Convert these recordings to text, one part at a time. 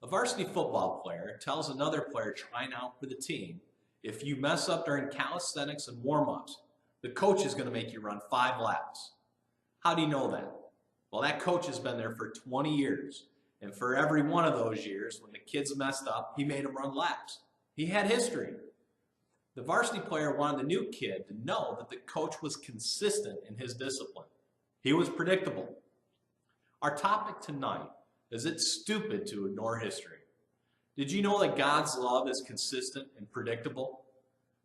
A varsity football player tells another player trying out for the team, if you mess up during calisthenics and warm-ups, the coach is going to make you run 5 laps. How do you know that? Well, that coach has been there for 20 years. And for every one of those years, when the kids messed up, he made them run laps. He had history. The varsity player wanted the new kid to know that the coach was consistent in his discipline. He was predictable. Our topic tonight is it's stupid to ignore history. Did you know that God's love is consistent and predictable?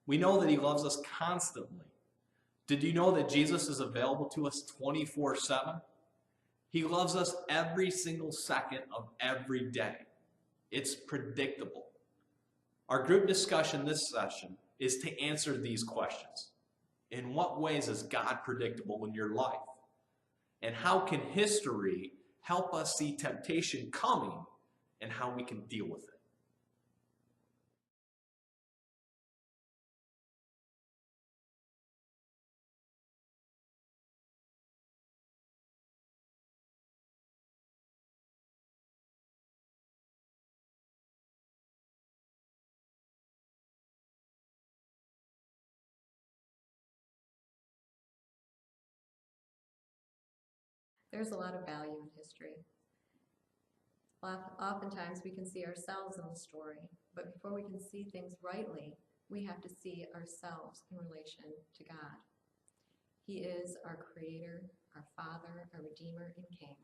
We know that he loves us constantly. Did you know that Jesus is available to us 24/7? He loves us every single second of every day. It's predictable. Our group discussion this session is to answer these questions. In what ways is God predictable in your life? And how can history help us see temptation coming and how we can deal with it? There's a lot of value in history. Oftentimes we can see ourselves in the story, but before we can see things rightly, we have to see ourselves in relation to God. He is our Creator, our Father, our Redeemer, and King.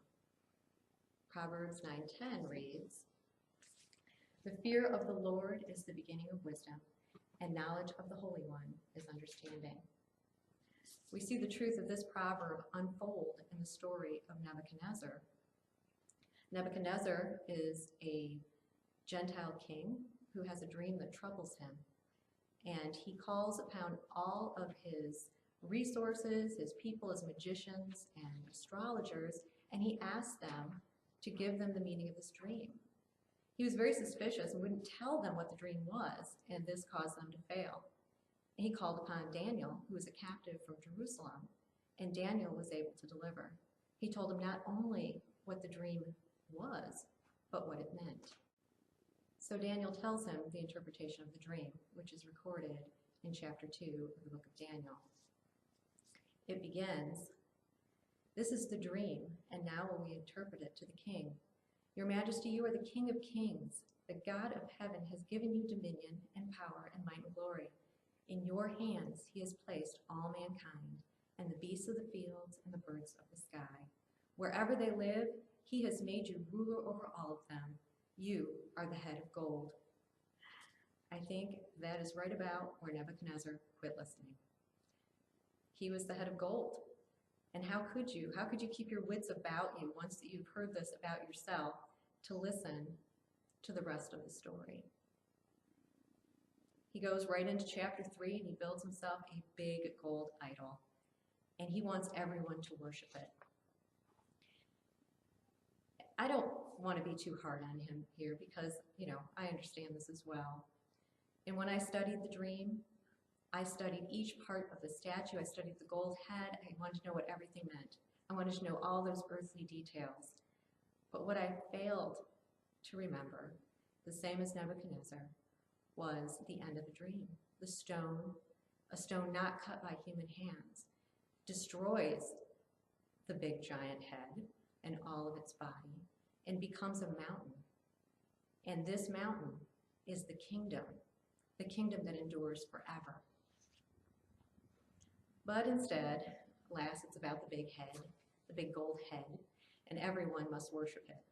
Proverbs 9:10 reads, "The fear of the Lord is the beginning of wisdom, and knowledge of the Holy One is understanding." We see the truth of this proverb unfold in the story of Nebuchadnezzar. Nebuchadnezzar is a Gentile king who has a dream that troubles him, and he calls upon all of his resources, his people, his magicians and astrologers, and he asks them to give them the meaning of this dream. He was very suspicious and wouldn't tell them what the dream was, and this caused them to fail. He called upon Daniel, who was a captive from Jerusalem, and Daniel was able to deliver. He told him not only what the dream was, but what it meant. So Daniel tells him the interpretation of the dream, which is recorded in chapter 2 of the book of Daniel. It begins, "This is the dream, and now will we interpret it to the king. Your Majesty, you are the King of kings. The God of heaven has given you dominion and power and might and glory. In your hands he has placed all mankind, and the beasts of the fields and the birds of the sky. Wherever they live, he has made you ruler over all of them. You are the head of gold." I think that is right about where Nebuchadnezzar quit listening. He was the head of gold. And how could you keep your wits about you once that you've heard this about yourself to listen to the rest of the story? He goes right into chapter 3 and he builds himself a big gold idol. And he wants everyone to worship it. I don't want to be too hard on him here because, I understand this as well. And when I studied the dream, I studied each part of the statue. I studied the gold head. I wanted to know what everything meant. I wanted to know all those earthly details. But what I failed to remember, the same as Nebuchadnezzar, was the end of the dream. The stone, a stone not cut by human hands, destroys the big giant head and all of its body and becomes a mountain. And this mountain is the kingdom that endures forever. But instead, alas, it's about the big head, the big gold head, and everyone must worship it.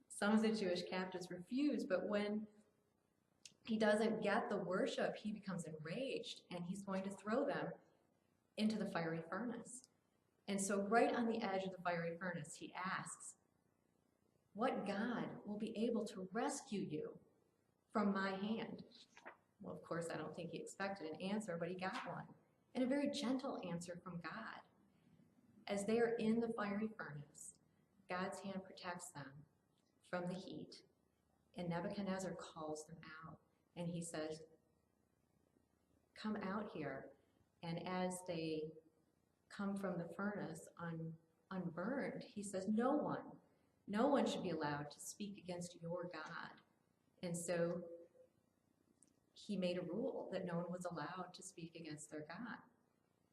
Some of the Jewish captives refuse, but when he doesn't get the worship, he becomes enraged, and he's going to throw them into the fiery furnace. And so right on the edge of the fiery furnace, he asks, "What God will be able to rescue you from my hand?" Well, of course, I don't think he expected an answer, but he got one, and a very gentle answer from God. As they are in the fiery furnace, God's hand protects them from the heat, and Nebuchadnezzar calls them out, and he says, "Come out here." And as they come from the furnace unburned, he says, "No one No one should be allowed to speak against your God. And so he made a rule that no one was allowed to speak against their God.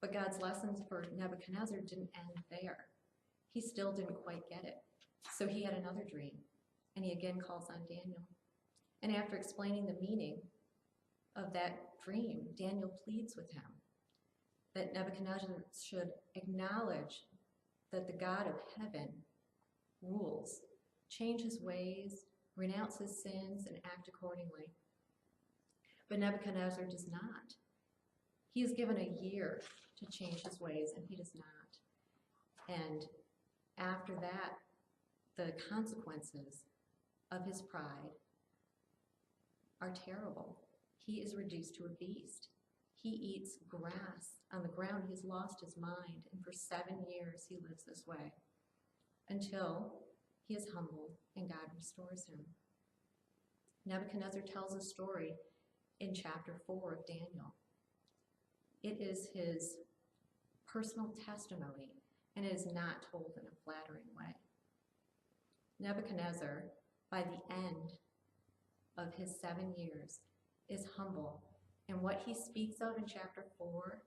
But God's lessons for Nebuchadnezzar didn't end there. He still didn't quite get it. So he had another dream, and he again calls on Daniel. And after explaining the meaning of that dream, Daniel pleads with him that Nebuchadnezzar should acknowledge that the God of heaven rules, change his ways, renounce his sins, and act accordingly. But Nebuchadnezzar does not. He is given a year to change his ways, and he does not. And after that, the consequences of his pride are terrible. He is reduced to a beast. He eats grass on the ground. He's lost his mind, and for 7 years he lives this way until he is humbled and God restores him. Nebuchadnezzar tells a story in chapter 4 of Daniel. It is his personal testimony, and it is not told in a flattering way. Nebuchadnezzar, by the end of his 7 years, is humble, and what he speaks of in chapter 4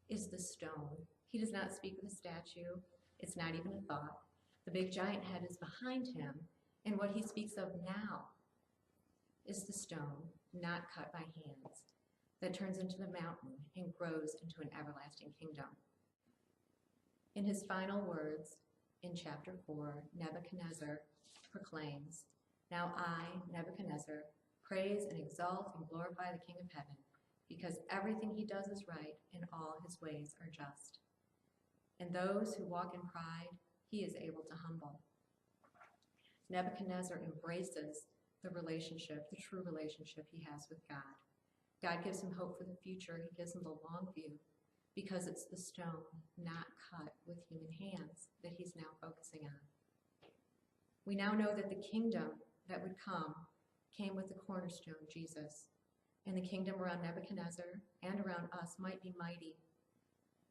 is the stone. He does not speak of the statue. It's not even a thought. The big giant head is behind him, and what he speaks of now is the stone, not cut by hands, that turns into the mountain and grows into an everlasting kingdom. In his final words, in chapter 4, Nebuchadnezzar proclaims, "Now I, Nebuchadnezzar, praise and exalt and glorify the King of heaven, because everything he does is right and all his ways are just. And those who walk in pride, he is able to humble." Nebuchadnezzar embraces the relationship, the true relationship he has with God. God gives him hope for the future. He gives him the long view, because it's the stone not cut with human hands that he's now focusing on. We now know that the kingdom that would come came with the cornerstone, Jesus. And the kingdom around Nebuchadnezzar and around us might be mighty.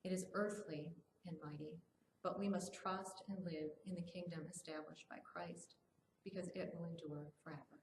It is earthly and mighty, but we must trust and live in the kingdom established by Christ, because it will endure forever.